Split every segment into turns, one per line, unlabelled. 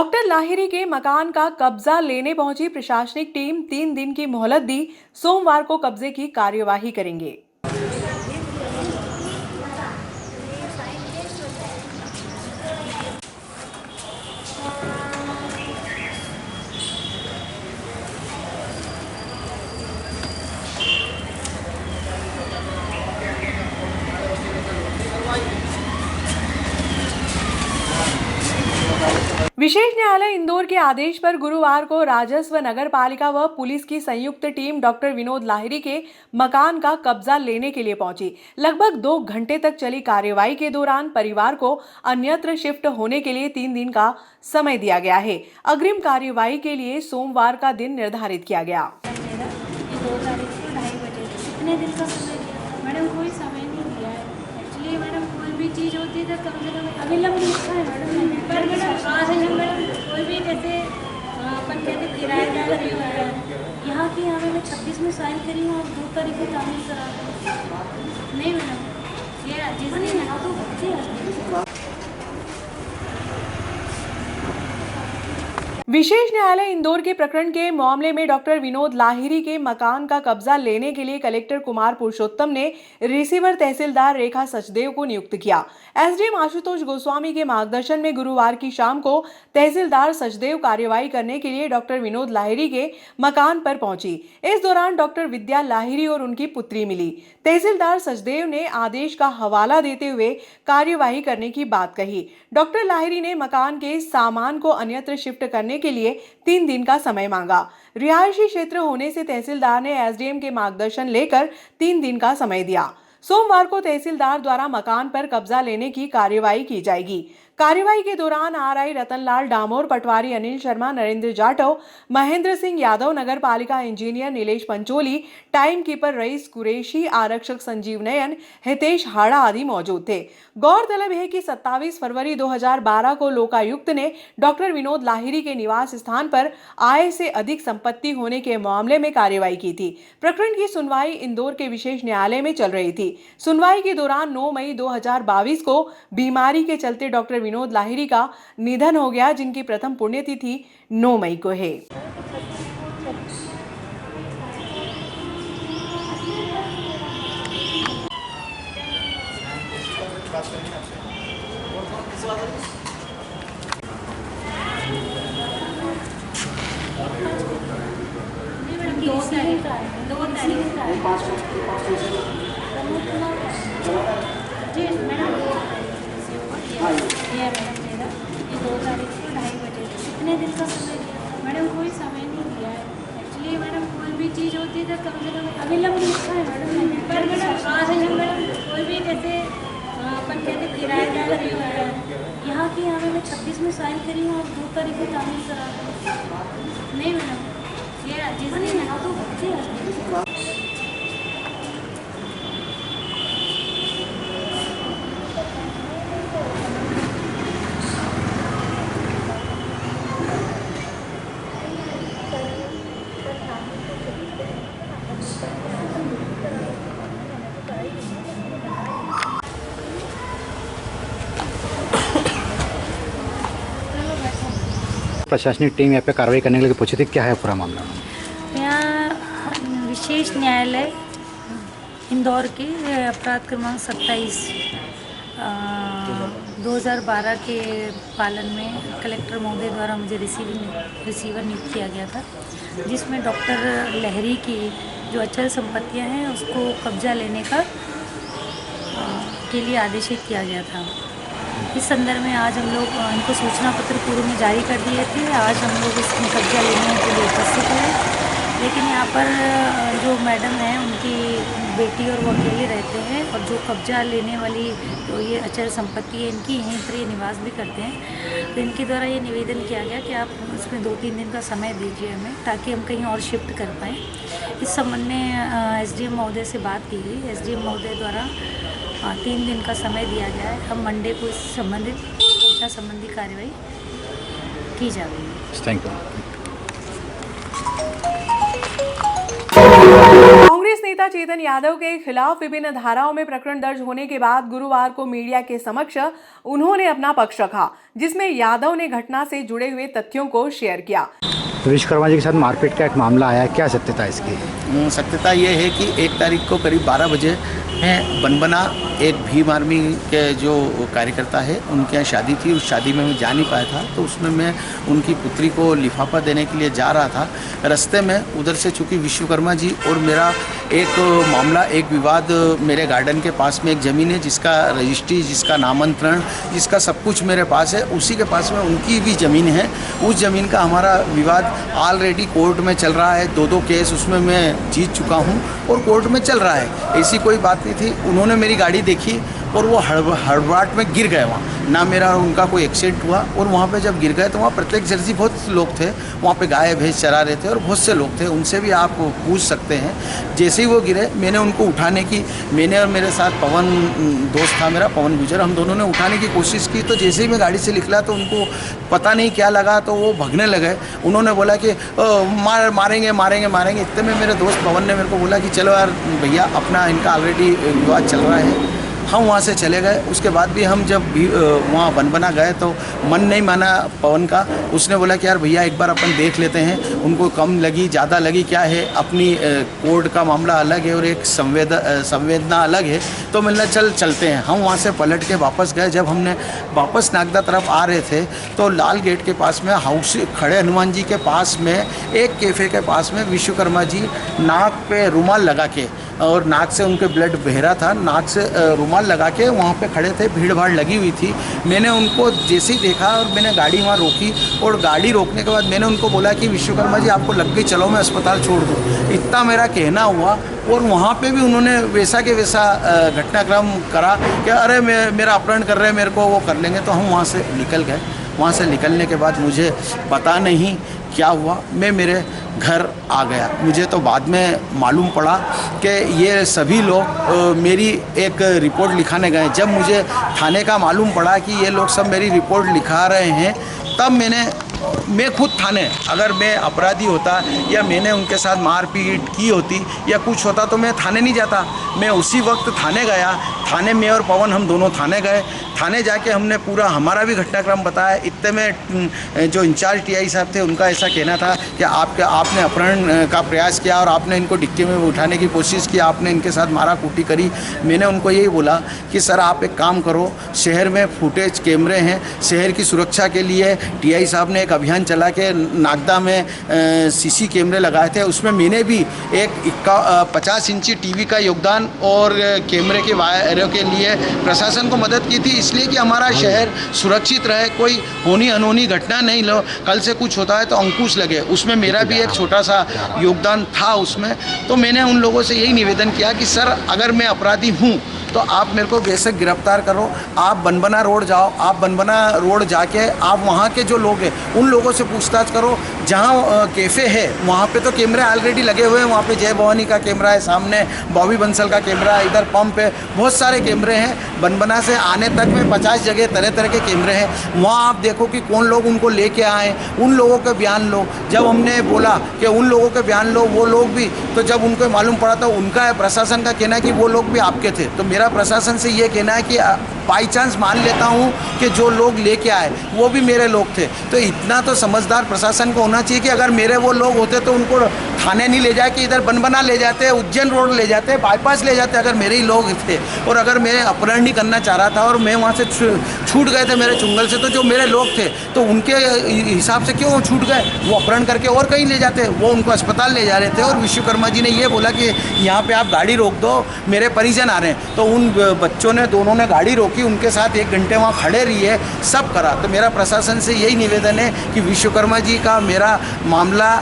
Doctor Lahiri के मकान का कब्जा लेने पहुंची प्रशासनिक टीम 3 दिन की मोहलत दी। सोमवार को कब्जे की कार्यवाही करेंगे। विशेष न्यायालय इंदौर के आदेश पर गुरुवार को राजस्व, नगर पालिका व पुलिस की संयुक्त टीम डॉक्टर विनोद लाहिरी के मकान का कब्जा लेने के लिए पहुंची। लगभग 2 घंटे तक चली कार्रवाई के दौरान परिवार को अन्यत्र शिफ्ट होने के लिए 3 दिन का समय दिया गया है। अग्रिम कार्यवाही के लिए सोमवार का दिन निर्धारित किया गया।
मैडम कोई समय नहीं दिया है। एक्चुअली मैडम कोई भी चीज़ होती है तो कम से कम अविलंब लिखा है मैडम मैंने। पर मैडम आज हम मैडम कोई भी जैसे अपन कहते किराएदार यहाँ की मैं 26 में साइन करी हूँ और 2 तारीख को तामील करा दूँ। नहीं मैडम ये जिस दिन यहाँ तो बच्चे
विशेष न्यायालय इंदौर के प्रकरण के मामले में डॉक्टर विनोद लाहिरी के मकान का कब्जा लेने के लिए कलेक्टर कुमार पुरुषोत्तम ने रिसीवर तहसीलदार रेखा सचदेव को नियुक्त किया। एसडीएम आशुतोष गोस्वामी के मार्गदर्शन में गुरुवार की शाम को तहसीलदार सचदेव कार्यवाही करने के लिए डॉक्टर विनोद लाहिरी के मकान पर पहुंची। इस दौरान डॉक्टर विद्या लाहिरी और उनकी पुत्री मिली। तहसीलदार सचदेव ने आदेश का हवाला देते हुए कार्यवाही करने की बात कही। डॉक्टर लाहिरी ने मकान के सामान को अन्यत्र शिफ्ट करने के लिए 3 दिन का समय मांगा। रिहायशी क्षेत्र होने से तहसीलदार ने एसडीएम के मार्गदर्शन लेकर 3 दिन का समय दिया। सोमवार को तहसीलदार द्वारा मकान पर कब्जा लेने की कार्यवाही की जाएगी। कार्यवाही के दौरान आरआई रतनलाल डामोर, पटवारी अनिल शर्मा, नरेंद्र जाटव, महेंद्र सिंह यादव, नगर पालिका engineer Nilesh Pancholi, time keeper Rais Qureshi, आरक्षक संजीव नयन, हितेश हाड़ा आदि मौजूद थे। गौरतलब है कि 27 फरवरी 2012 को लोकायुक्त ने डॉक्टर विनोद लाहिरी के निवास स्थान पर आय से अधिक संपत्ति होने के मामले में कार्रवाई की थी। प्रकरण की सुनवाई इंदौर के विशेष न्यायालय में चल रही थी। सुनवाई के दौरान 9 मई 2022 को बीमारी के चलते डॉक्टर विनोद लाहिरी का निधन हो गया, जिनकी प्रथम पुण्यतिथि 9 मई को है।
जी मैडम ये मैडम मेरा ये 2 तारीख को 2:30 बजे कितने दिन का समय दिया मैडम कोई समय नहीं दिया है। एक्चुअली मैडम कोई भी चीज़ होती है तो कम से कम अविलंब लिखा है मैडम मैंने। पर मैडम आज हम मैडम कोई भी जैसे अपन कहते किराएदार यहाँ की मैं 26 में साइन करी हूँ और 2 तारीख को तामील करा दूँ। नहीं मैडम ये जिस दिन यहाँ तो बच्चे
प्रशासनिक टीम यहाँ पे कार्रवाई करने के लिए पहुंची थी, क्या है पूरा मामला?
यहाँ विशेष न्यायालय इंदौर के अपराध क्रमांक 27 2012 के पालन में कलेक्टर महोदय द्वारा मुझे रिसीवर नियुक्त किया गया था, जिसमें डॉक्टर लाहिरी की जो अचल संपत्तियां हैं उसको कब्जा लेने का के लिए आदेशित किया गया था। इस संदर्भ में आज हम लोग इनको सूचना पत्र पूर्व में जारी कर दिए थे। आज हम लोग इसमें कब्जा लेने के लिए उपस्थित हैं, लेकिन यहाँ पर जो मैडम हैं उनकी बेटी और वो अकेले रहते हैं और जो कब्जा लेने वाली तो ये अचल संपत्ति है इनकी, यहीं पर ये निवास भी करते हैं। तो इनके द्वारा ये निवेदन किया गया कि आप इसमें 2-3 दिन का समय दीजिए हमें, ताकि हम कहीं और शिफ्ट कर पाएँ। इस संबंध में एसडीएम महोदय से बात की गई। एसडीएम महोदय द्वारा 3 दिन का समय दिया गया है। हम मंडे को इस संबंधित कब्जा संबंधी कार्रवाई की जाएगी।
Thank you.
कांग्रेस नेता नेता चेतन यादव के खिलाफ विभिन्न धाराओं में प्रकरण दर्ज होने के बाद गुरुवार को मीडिया के समक्ष उन्होंने अपना पक्ष रखा, जिसमें यादव ने घटना से जुड़े हुए तथ्यों को शेयर किया।
विश्वकर्मा जी के साथ मारपीट का एक मामला आया, क्या सत्यता इसकी?
सत्यता ये है कि 1 तारीख को करीब 12 बजे बनबना एक भीम आर्मी के जो कार्यकर्ता है उनके यहाँ शादी थी। उस शादी में मैं जा नहीं पाया था, तो उसमें मैं उनकी पुत्री को लिफाफा देने के लिए जा रहा था। रास्ते में उधर से चूँकि विश्वकर्मा जी और मेरा एक मामला, एक विवाद, मेरे गार्डन के पास में एक ज़मीन है जिसका रजिस्ट्री, जिसका नामांतरण, जिसका सब कुछ मेरे पास है, उसी के पास में उनकी भी ज़मीन है। उस ज़मीन का हमारा विवाद ऑलरेडी कोर्ट में चल रहा है। 2 केस उसमें मैं जीत चुका हूँ और कोर्ट में चल रहा है। ऐसी कोई बात नहीं थी। उन्होंने मेरी गाड़ी देखी और वो हड़बड़ाहट में गिर गए। वहाँ ना मेरा उनका कोई एक्सीडेंट हुआ। और वहाँ पे जब गिर गए तो वहाँ प्रत्यक्षदर्शी बहुत लोग थे, वहाँ पे गाय भैंस चरा रहे थे और बहुत से लोग थे, उनसे भी आप पूछ सकते हैं। जैसे ही वो गिरे मैंने उनको उठाने की, मैंने और मेरे साथ पवन दोस्त था मेरा, पवन गुजर, हम दोनों ने उठाने की कोशिश की। तो जैसे ही मैं गाड़ी से निकला तो उनको पता नहीं क्या लगा, तो वो भगने लगे। उन्होंने बोला कि मारेंगे। इतने में मेरे दोस्त पवन ने मेरे को बोला कि चलो यार भैया, अपना इनका ऑलरेडी विवाद चल रहा है। हम वहाँ से चले गए। उसके बाद भी हम जब भी वहाँ बनबना गए तो मन नहीं माना पवन का। उसने बोला कि यार भैया एक बार अपन देख लेते हैं, उनको कम लगी ज़्यादा लगी क्या है, अपनी कोर्ट का मामला अलग है और एक संवेदना अलग है, तो मिलना चलते हैं। हम वहाँ से पलट के वापस गए। जब हमने वापस नागदा तरफ आ रहे थे तो लाल गेट के पास में हाउस खड़े हनुमान जी के पास में एक कैफ़े के पास में विश्वकर्मा जी नाक पे रुमाल लगा के, और नाक से उनके ब्लड बह रहा था, नाक से रुमाल लगा के वहाँ पे खड़े थे। भीड़ भाड़ लगी हुई थी। मैंने उनको जैसे ही देखा और मैंने गाड़ी वहाँ रोकी, और गाड़ी रोकने के बाद मैंने उनको बोला कि विश्वकर्मा जी आपको लग गई, चलो मैं अस्पताल छोड़ दूँ। इतना मेरा कहना हुआ और वहाँ पे भी उन्होंने वैसा के वैसा घटनाक्रम करा कि अरे मेरा अपहरण कर रहे हैं, मेरे को वो कर लेंगे। तो हम वहाँ से निकल गए। वहाँ से निकलने के बाद मुझे पता नहीं क्या हुआ, मैं मेरे घर आ गया। मुझे तो बाद में मालूम पड़ा कि ये सभी लोग मेरी एक रिपोर्ट लिखाने गए। जब मुझे थाने का मालूम पड़ा कि ये लोग सब मेरी रिपोर्ट लिखा रहे हैं, तब मैं खुद थाने, अगर मैं अपराधी होता या मैंने उनके साथ मारपीट की होती या कुछ होता तो मैं थाने नहीं जाता। मैं उसी वक्त थाने गया। थाने में और पवन हम दोनों थाने गए। थाने जाके हमने पूरा हमारा भी घटनाक्रम बताया। इतने में जो इंचार्ज टीआई साहब थे उनका ऐसा कहना था कि आपने अपहरण का प्रयास किया और आपने इनको डिक्की में उठाने की कोशिश की, आपने इनके साथ मारा कूटी करी। मैंने उनको यही बोला कि सर आप एक काम करो, शहर में फुटेज कैमरे हैं, शहर की सुरक्षा के लिए टीआई साहब ने एक अभियान चला के नागदा में सीसी कैमरे लगाए थे। उसमें मैंने भी एक 50 इंची टीवी का योगदान और कैमरे के वायरों के लिए प्रशासन को मदद की थी, इसलिए कि हमारा शहर सुरक्षित रहे, कोई होनी अनहोनी घटना नहीं लो, कल से कुछ होता है तो अंकुश लगे। उसमें मेरा भी एक छोटा सा योगदान था उसमें। तो मैंने उन लोगों से यही निवेदन किया कि सर अगर मैं अपराधी हूँ तो आप मेरे को बेशक गिरफ्तार करो, आप बनबना रोड जाओ, आप बनबना रोड जाके आप वहाँ के जो लोग हैं उन लोगों से पूछताछ करो। जहाँ कैफ़े है वहाँ पे तो कैमरे ऑलरेडी लगे हुए हैं। वहाँ पे जय भवानी का कैमरा है, सामने बॉबी बंसल का कैमरा है, इधर पंप है, बहुत सारे कैमरे हैं। बनबना से आने तक में 50 जगह तरह तरह के कैमरे हैं। वहाँ आप देखो कि कौन लोग उनको लेके आए, उन लोगों के बयान लो। जब हमने बोला कि उन लोगों के बयान लो, वो लोग भी, तो जब उनको मालूम पड़ा तो उनका प्रशासन का कहना है कि वो लोग भी आपके थे। तो मेरा प्रशासन से ये कहना है कि बाई चांस मान लेता हूँ कि जो लोग लेके आए वो भी मेरे लोग थे। तो इतना तो समझदार प्रशासन को होना चाहिए कि अगर मेरे वो लोग होते तो उनको थाने नहीं ले जाए कि इधर बनबना ले जाते, उज्जैन रोड ले जाते, बाईपास ले जाते। अगर मेरे ही लोग थे और अगर मैं अपहरण नहीं करना चाह रहा था और मैं वहाँ से छूट गए थे मेरे चुंगल से, तो जो मेरे लोग थे तो उनके हिसाब से क्यों छूट गए? वो अपहरण करके और कहीं ले जाते, वो उनको अस्पताल ले जा रहे थे। और विश्वकर्मा जी ने ये बोला कि यहाँ पर आप गाड़ी रोक दो, मेरे परिजन आ रहे हैं। तो उन बच्चों ने, दोनों ने गाड़ी रोकी, उनके साथ 1 घंटे वहाँ खड़े रहिए, सब करा। तो मेरा प्रशासन से यही निवेदन है कि विश्वकर्मा जी का मेरा मामला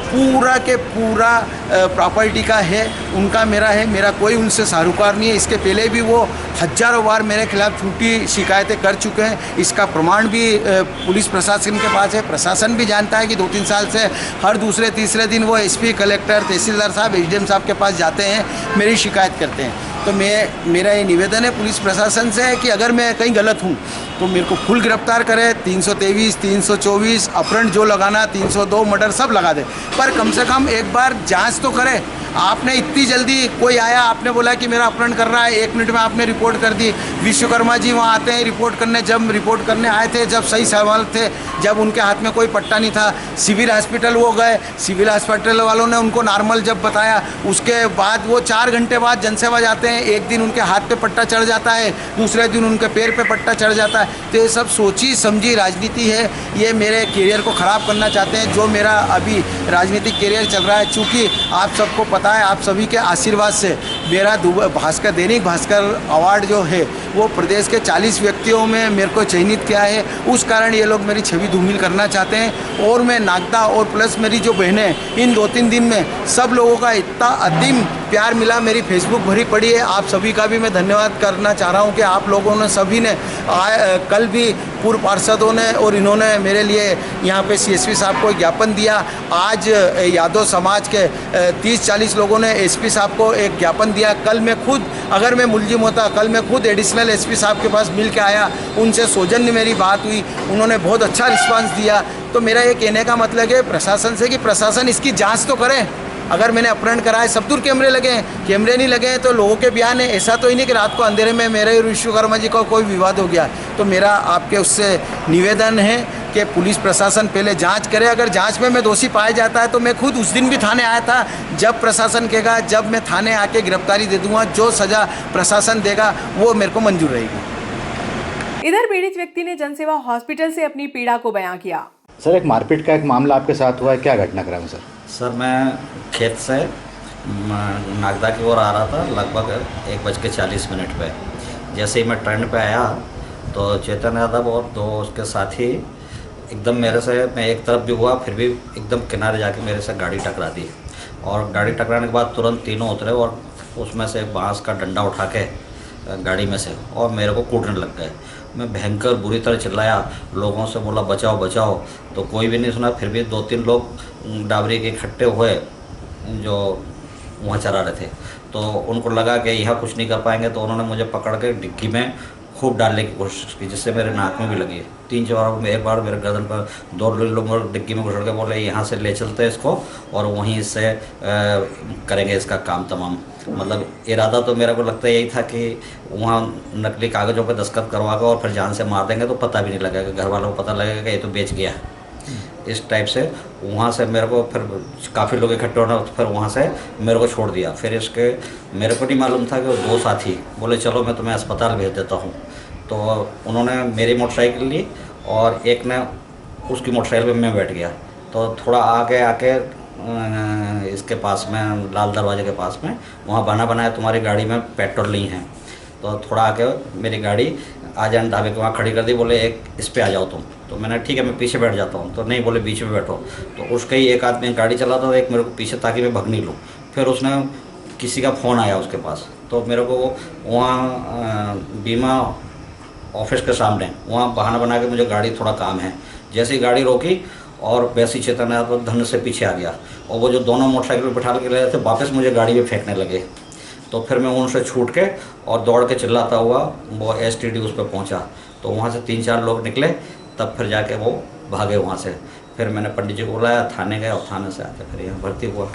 पूरा के पूरा प्रॉपर्टी का है, उनका मेरा है, मेरा कोई उनसे साहूकार नहीं है। इसके पहले भी वो हजारों बार मेरे खिलाफ झूठी शिकायतें कर चुके हैं। इसका प्रमाण भी पुलिस प्रशासन के पास है। प्रशासन भी जानता है कि 2-3 साल से हर दूसरे तीसरे दिन वो एसपी, कलेक्टर, तहसीलदार साहब, एसडीएम साहब के पास जाते हैं, मेरी शिकायत करते हैं। तो मेरा ये निवेदन है पुलिस प्रशासन से कि अगर मैं कहीं गलत हूँ तो मेरे को फुल गिरफ्तार करे, 323, 324 अपहरण जो लगाना, 302 मर्डर सब लगा दे, पर कम से कम एक बार जांच तो करे। आपने इतनी जल्दी कोई आया, आपने बोला कि मेरा अपहरण कर रहा है, 1 मिनट में आपने रिपोर्ट कर दी। विश्वकर्मा जी वहाँ आते हैं रिपोर्ट करने, जब रिपोर्ट करने आए थे, जब सही सवाल थे, जब उनके हाथ में कोई पट्टा नहीं था, सिविल हॉस्पिटल वो गए, सिविल हॉस्पिटल वालों ने उनको नॉर्मल जब बताया, उसके बाद वो 4 घंटे बाद जनसेवा जाते हैं, एक दिन उनके हाथ पे पट्टा चढ़ जाता है, दूसरे दिन उनके पैर पे पट्टा चढ़ जाता है। तो ये सब सोची समझी राजनीति है, ये मेरे करियर को ख़राब करना चाहते हैं, जो मेरा अभी राजनीतिक करियर चल रहा है। चूँकि आप सबको पता है, आप सभी के आशीर्वाद से मेरा भास्कर दैनिक भास्कर अवार्ड जो है वो प्रदेश के 40 व्यक्तियों में मेरे को चयनित किया है, उस कारण ये लोग मेरी छवि धूमिल करना चाहते हैं। और मैं नागदा और प्लस मेरी जो बहनें, इन 2-3 दिन में सब लोगों का इतना अदीम प्यार मिला, मेरी फेसबुक भरी पड़ी है। आप सभी का भी मैं धन्यवाद करना चाह रहा हूँ कि आप लोगों ने सभी ने कल भी पूर्व पार्षदों ने और इन्होंने मेरे लिए यहाँ पे CSP साहब को ज्ञापन दिया। आज यादव समाज के 30-40 लोगों ने SP साहब को एक ज्ञापन दिया। कल मैं खुद, अगर मैं मुलजिम होता, कल मैं खुद एडिशनल SP साहब के पास मिल के आया, उनसे सौजन्य मेरी बात हुई, उन्होंने बहुत अच्छा रिस्पांस दिया। तो मेरा ये कहने का मतलब है प्रशासन से कि प्रशासन इसकी जाँच तो करे। अगर मैंने अपहरण करा है, सब दूर कैमरे लगे हैं, कैमरे नहीं लगे हैं तो लोगों के बयान है। ऐसा तो ही नहीं कि रात को अंधेरे में मेरे और विश्वकर्मा जी का कोई विवाद हो गया। तो मेरा आपके उससे निवेदन है कि पुलिस प्रशासन पहले जांच करे। अगर जांच में मैं दोषी पाया जाता है तो मैं खुद उस दिन भी थाने आया था। जब प्रशासन कहेगा, जब मैं थाने आके गिरफ्तारी दे दूंगा, जो सज़ा प्रशासन देगा वो मेरे को मंजूर रहेगी।
इधर पीड़ित व्यक्ति ने जनसेवा हॉस्पिटल से अपनी पीड़ा को बयां किया।
सर, एक मारपीट का एक मामला आपके साथ हुआ है, क्या घटनाक्रम है सर?
सर, मैं खेत से नागदा की ओर आ रहा था, लगभग 1:40 पे। जैसे ही मैं टर्न पे आया तो चेतन यादव और 2 उसके साथी एकदम मेरे से, मैं एक तरफ भी हुआ फिर भी एकदम किनारे जाके मेरे से गाड़ी टकरा दी। और गाड़ी टकराने के बाद तुरंत तीनों उतरे और उसमें से बांस का डंडा उठा के गाड़ी में से और मेरे को कूटने लग गए। मैं भयंकर बुरी तरह चिल्लाया, लोगों से बोला बचाओ बचाओ, तो कोई भी नहीं सुना। फिर भी 2-3 लोग डाबरी के इकट्ठे हुए जो वहाँ चरा रहे थे, तो उनको लगा कि यहाँ कुछ नहीं कर पाएंगे, तो उन्होंने मुझे पकड़ के डिग्गी में खूब डालने की कोशिश की, जिससे मेरे नाक में भी लगी। 3-4 बार, एक बार मेरे गर्दन पर 2 लोग डिग्गी में घुसड़ के बोले यहाँ से ले चलते इसको और वहीं से करेंगे इसका काम तमाम। मतलब इरादा तो मेरे को लगता है यही था कि वहाँ नकली कागज़ों पर दस्तखत करवा कर और फिर जान से मार देंगे तो पता भी नहीं लगेगा, घर वालों को पता लगेगा कि ये तो बेच गया। इस टाइप से वहाँ से मेरे को फिर काफ़ी लोग इकट्ठे होना, फिर वहाँ से मेरे को छोड़ दिया। फिर इसके मेरे को नहीं मालूम था कि वो 2 साथी बोले चलो मैं तुम्हें अस्पताल भेज देता हूँ। तो उन्होंने मेरी मोटरसाइकिल ली और एक ने उसकी मोटरसाइकिल पे मैं बैठ गया। तो थोड़ा आगे आके इसके पास में, लाल दरवाजे के पास में, वहाँ बना बनाया तुम्हारी गाड़ी में पेट्रोल नहीं है। तो थोड़ा आके मेरी गाड़ी आजान ढाबे के वहाँ खड़ी कर दी, बोले एक इस पे आ जाओ तुम। तो मैंने ठीक है मैं पीछे बैठ जाता हूँ, तो नहीं बोले बीच में बैठो। तो उसका ही एक आदमी गाड़ी चलाता था, एक मेरे को पीछे, ताकि मैं भग नहीं लूँ। फिर उसने किसी का फ़ोन आया उसके पास, तो मेरे को वहाँ बीमा ऑफिस के सामने वहाँ बहाना बना के मुझे गाड़ी थोड़ा काम है, जैसे ही गाड़ी रोकी और वैसे ही चेतन तो धन से पीछे आ गया और वो जो दोनों मोटरसाइकिल पर बैठा के ले रहे थे वापस मुझे गाड़ी में फेंकने लगे। तो फिर मैं उनसे छूट के और दौड़ के चिल्लाता हुआ वो STD उस पर पहुँचा। तो वहाँ से 3-4 लोग निकले, तब फिर जाके वो भागे वहाँ से। फिर मैंने पंडित जी को बुलाया, थाने गए और थाने से आके फिर यहाँ भर्ती हुआ।